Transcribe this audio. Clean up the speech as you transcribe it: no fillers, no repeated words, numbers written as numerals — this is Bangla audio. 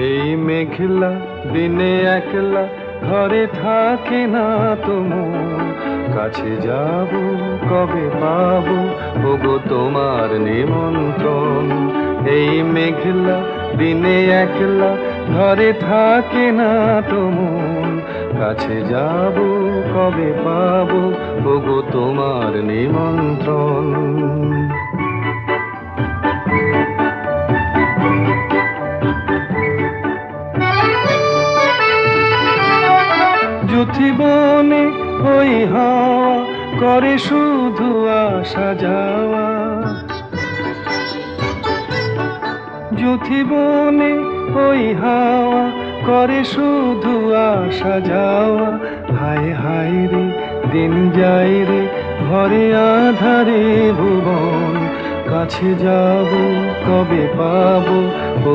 এই মেঘলা দিনে একলা ঘরে থাকে না তো মন, কাছে যাব কবে পাবো ওগো তোমার নিমন্ত্রণ। এই মেঘলা দিনে একলা ঘরে থাকে না তো মন, কাছে যাব কবে পাবো ওগো তোমার নিমন্ত্রণ। যুথিবনে ওই হাওয়া করে শুধু আসা যাওয়া, যুথিবনে ওই হাওয়া করে শুধু আসা যাওয়া। হায় হায় রে দিন যায় রে ঘরে আধারে ভুবন, কাছে যাব কবে পাবো